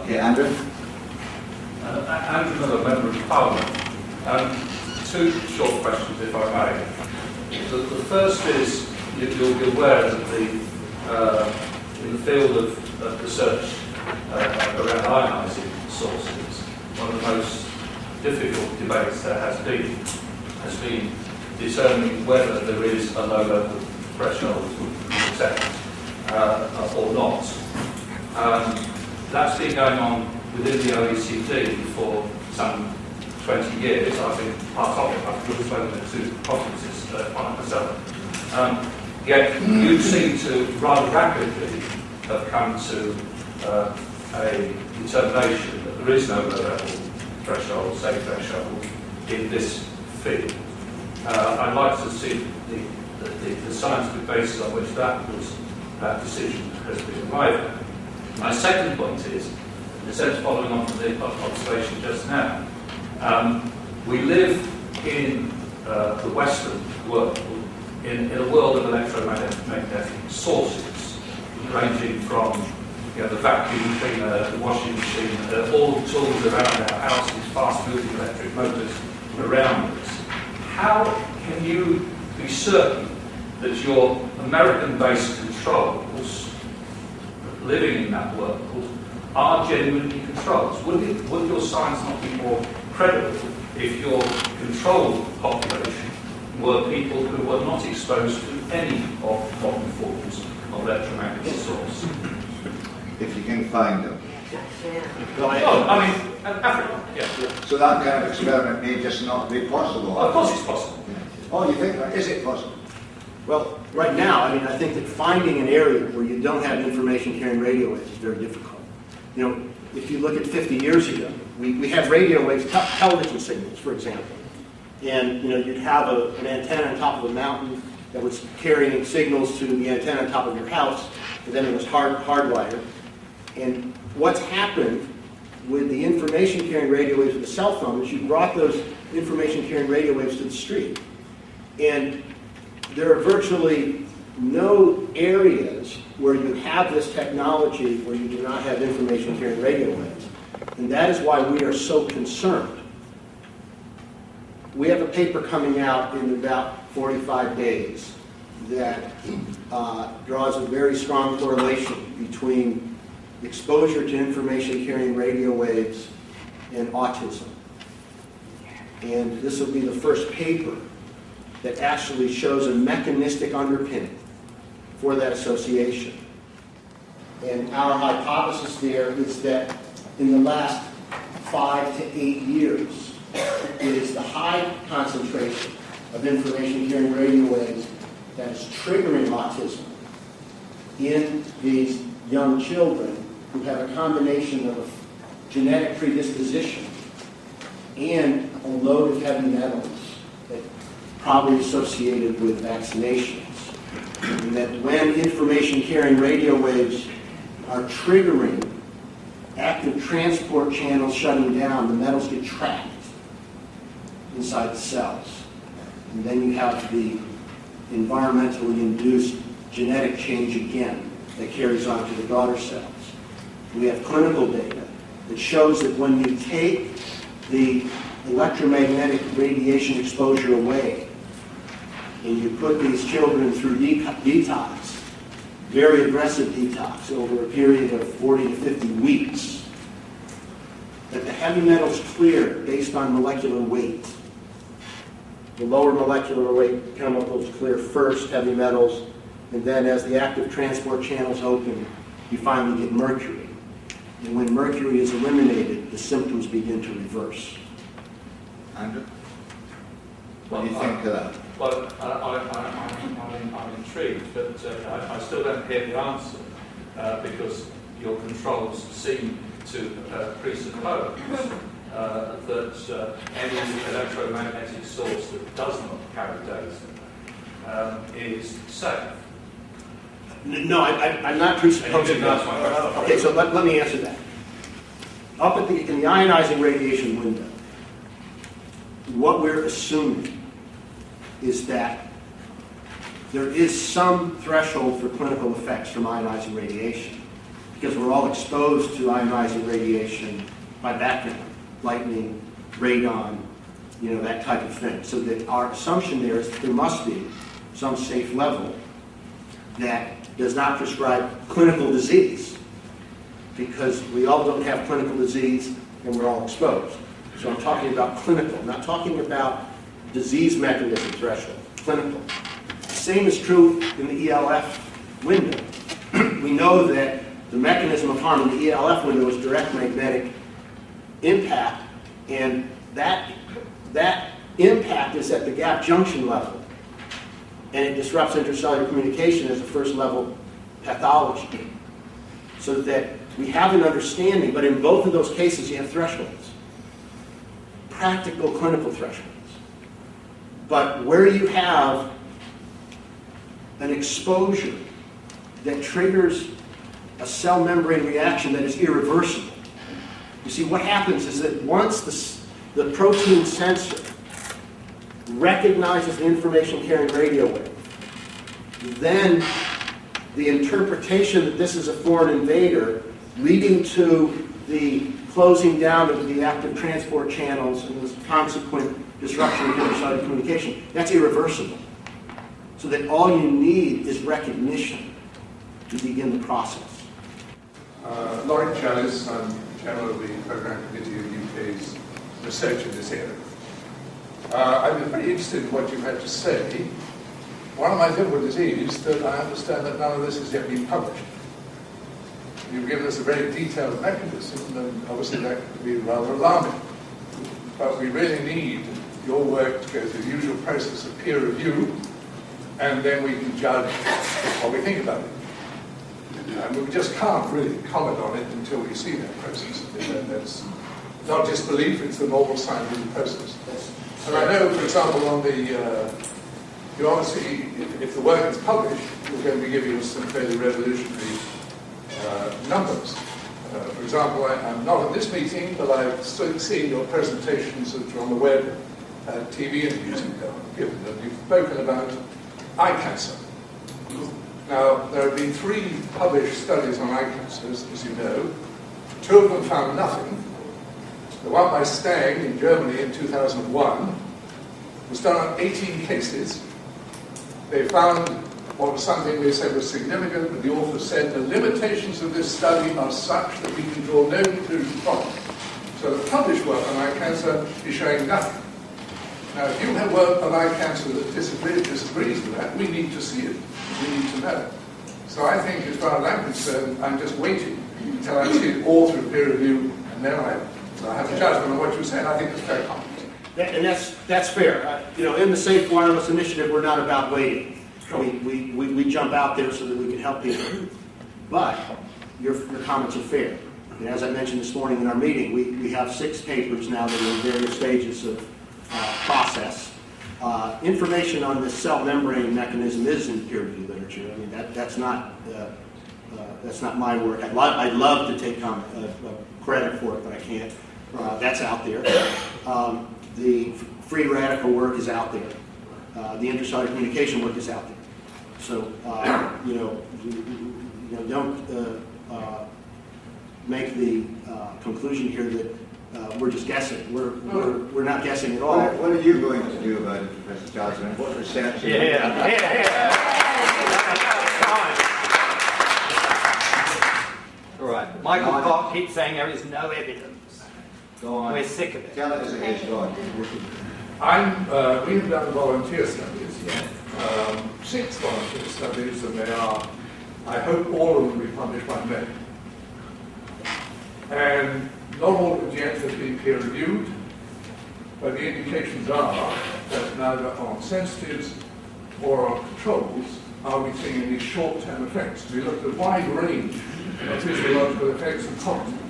Okay, Andrew? Andrew Miller, Member of Parliament. Two short questions, if I may. The first is, you'll be aware that in the field of research around ionising sources, one of the most difficult debates there has been determining whether there is a low-level threshold to accept or not. That's been going on within the OECD for some 20 years. I've been part of it. I've spoken at two conferences on it myself. Yet you seem to rather rapidly have come to a determination that there is no low-level threshold, safe threshold in this field. I'd like to see the scientific basis on which that decision has been arrived at. My second point is, in a sense, following on from the observation just now, we live in the Western world in a world of electromagnetic sources, ranging from the vacuum cleaner, the washing machine, all the tools around our houses, fast-moving electric motors around us. How can you be certain that your American-based controls, living in that world, are genuinely controls? Would your science not be more credible if your control population were people who were not exposed to any of modern forms of electromagnetic source? If you can find them. Well, I mean, Africa, yeah. So that kind of experiment may just not be possible. Of course it's possible. Oh, you think that? Is it possible? Well, right now, I think that finding an area where you don't have information carrying radio waves is very difficult. If you look at 50 years ago, we had radio waves, television signals, for example. And, you'd have an antenna on top of a mountain that was carrying signals to the antenna on top of your house, and then it was hardwired. And what's happened with the information carrying radio waves of the cell phone is you brought those information carrying radio waves to the street. And there are virtually no areas where you have this technology where you do not have information carrying radio waves. And that is why we are so concerned. We have a paper coming out in about 45 days that draws a very strong correlation between exposure to information carrying radio waves and autism. And this will be the first paper that actually shows a mechanistic underpinning for that association. And our hypothesis there is that in the last 5 to 8 years, it is the high concentration of information carrying radio waves that is triggering autism in these young children who have a combination of genetic predisposition and a load of heavy metals that probably associated with vaccinations. And that when information carrying radio waves are triggering active transport channels shutting down, the metals get trapped inside the cells. And then you have the environmentally induced genetic change again that carries on to the daughter cells. We have clinical data that shows that when you take the electromagnetic radiation exposure away and you put these children through detox, very aggressive detox over a period of 40 to 50 weeks, that the heavy metals clear based on molecular weight. The lower molecular weight chemicals clear first, heavy metals, and then as the active transport channels open, you finally get mercury. And when mercury is eliminated, the symptoms begin to reverse. Andrew? What do you think of that? Well, I'm intrigued, but I still don't hear the answer because your controls seem to presuppose that any electromagnetic source that does not carry data is safe. No, I'm not presupposing that. Okay, so let me answer that. Up at in the ionizing radiation window, what we're assuming is that there is some threshold for clinical effects from ionizing radiation. because we're all exposed to ionizing radiation by background, lightning, radon, that type of thing. So that our assumption there is that there must be some safe level that does not prescribe clinical disease, because we all don't have clinical disease and we're all exposed. So I'm talking about clinical, I'm not talking about disease mechanism threshold, clinical. The same is true in the ELF window. We know that the mechanism of harm in the ELF window is direct magnetic impact, and that impact is at the gap junction level, and it disrupts intercellular communication as a first level pathology. So that we have an understanding, but in both of those cases you have thresholds, practical clinical thresholds. But where you have an exposure that triggers a cell membrane reaction that is irreversible, you see what happens is that once the protein sensor recognizes the information-carrying radio wave, then the interpretation that this is a foreign invader, leading to the closing down of the active transport channels and the consequent disruption of intercellular communication, that's irreversible. So that all you need is recognition to begin the process. Laurie Challis, I'm Chairman of the Programme Committee of UK's research in this area. I've been very interested in what you've had to say. One of my difficulties is that I understand that none of this has yet been published. You've given us a very detailed mechanism, and obviously that could be rather alarming. But we really need your work to go through the usual process of peer review, and then we can judge what we think about it. And we just can't really comment on it until we see that process. That's not just belief, it's the normal scientific process. And I know, for example, on the, you obviously, if the work is published, you're going to be giving us some fairly revolutionary numbers. For example, I'm not at this meeting, but I've seen your presentations that are on the web, TV interviews you've given, and you've spoken about eye cancer. Now, there have been 3 published studies on eye cancers, as you know. 2 of them found nothing. The one by Stang in Germany in 2001 was done on 18 cases. They found what was something they said was significant, but the author said the limitations of this study are such that we can draw no conclusion from it. So the published work on eye cancer is showing nothing. Now, if you have work on eye cancer that disagrees with that, we need to see it. We need to know. So I think, as far as I'm concerned, I'm just waiting until I see it all through peer review, and then I have a judgment on what you said. I think it's fair comment. And that's fair. In the Safe Wireless Initiative, we're not about waiting. Sure. We jump out there so that we can help people. But your comments are fair. And as I mentioned this morning in our meeting, we have 6 papers now that are in various stages of process. Information on the cell membrane mechanism is in peer-reviewed literature. I mean, that's not my work. I'd love to take credit for it, but I can't. That's out there. The free radical work is out there. The intercellular communication work is out there. So don't make the conclusion here that we're just guessing. We're not guessing at all. What are you going to do about it, Professor Johnson? What research? All right. Michael Cock keeps saying there is no evidence. Go on. We're sick of it. Tell it as it is. Go on. We have done volunteer studies, 6 volunteer studies, and they are, I hope all of them will be published by May. And not all of the yet have been peer reviewed, but the indications are that neither on sensitives or on controls are we seeing any short-term effects. We looked at a wide range of physiological effects and cognitive.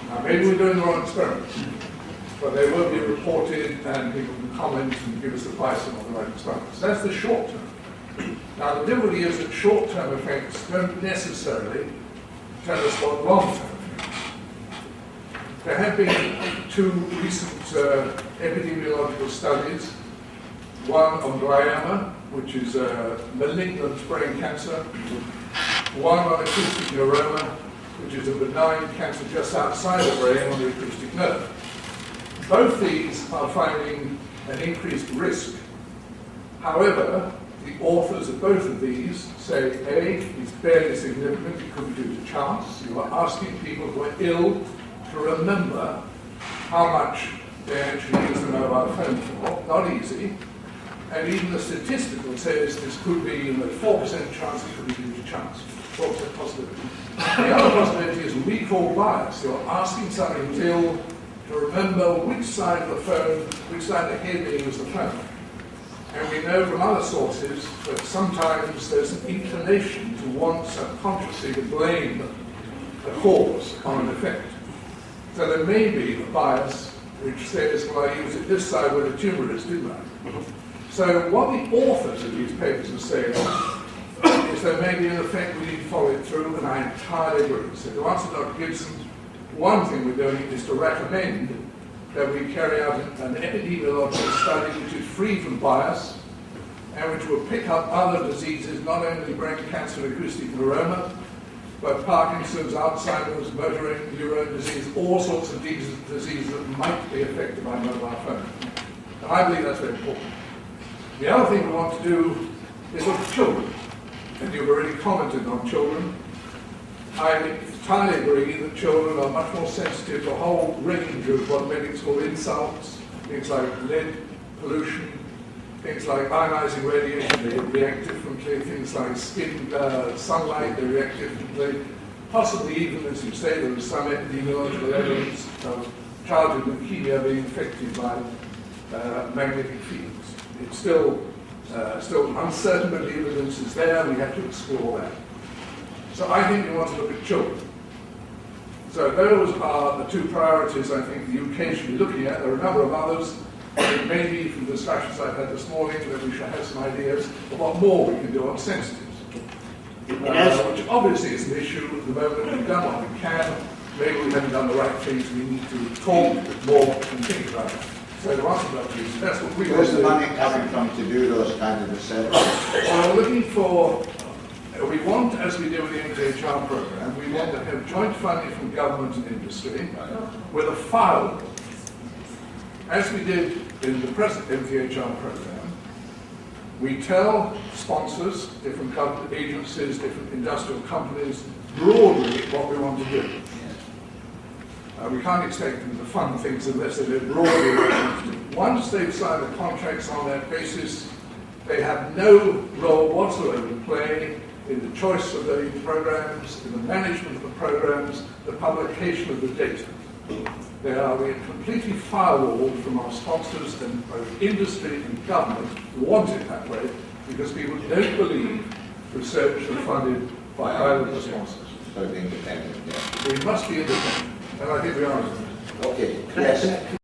Now, maybe we're doing the wrong experiment, but they will be reported and people can comment and give us advice on the right experiments. That's the short term. Now, the difficulty is that short-term effects don't necessarily tell us what long-term effects. There have been 2 recent epidemiological studies, one on glioma, which is a malignant brain cancer, one on acoustic neuroma, which is a benign cancer just outside the brain on the acoustic nerve. Both these are finding an increased risk. However, the authors of both of these say, A, it's barely significant, it could be due to chance. You are asking people who are ill to remember how much they actually use the mobile phone for. Not easy. And even the statistical says this could be a 4% chance it could be due to chance. 4% possibility. The other possibility is recall bias. You're asking somebody who's ill to remember which side of the phone, which side of the head they use the phone. And we know from other sources that sometimes there's an inclination to want subconsciously to blame the cause on an effect. So there may be a bias which says, well, I use it this side where the tumour is, didn't I? So what the authors of these papers are saying is there may be an effect we need to follow it through, and I entirely agree. So to answer Dr. Gibson, one thing we're doing is to recommend that we carry out an epidemiological study which is free from bias and which will pick up other diseases, not only brain cancer and acoustic neuroma, but Parkinson's, Alzheimer's, motor neurone disease, all sorts of diseases that might be affected by mobile phone. And I believe that's very important. The other thing we want to do is look at children. And you've already commented on children. I entirely agree that children are much more sensitive to a whole range of what medics call insults, things like lead pollution, things like ionizing radiation, they react differently, things like skin, sunlight, they react differently. Possibly even, as you say, there is some epidemiological evidence of childhood leukemia being affected by magnetic fields. It's still uncertain, but the evidence is there, we have to explore that. So I think we want to look at children. So those are the two priorities I think the UK should be looking at. There are a number of others. It may be from discussions I've had this morning that we should have some ideas of what more we can do on sensitives. Which obviously is an issue at the moment. We've done what we can. Maybe we haven't done the right things. We need to talk more and think about it. So to answer that, please, that's what we Where's the money coming from to do those kinds of assessments? Well, we're looking for, we want, as we do with the MTHR program, we want to have joint funding from government and industry with a firewall. As we did in the present MTHR program, we tell sponsors, different government agencies, different industrial companies, broadly what we want to do. We can't expect them to fund things unless they do broadly what they want to do. Once they've signed the contracts on that basis, they have no role whatsoever to play in the choice of the programs, in the management of the programs, the publication of the data. We are completely firewalled from our sponsors, and both industry and government want it that way because people don't believe research is funded by either of the sponsors. So independent, yeah. We must be independent, and I think we are. Okay, yes.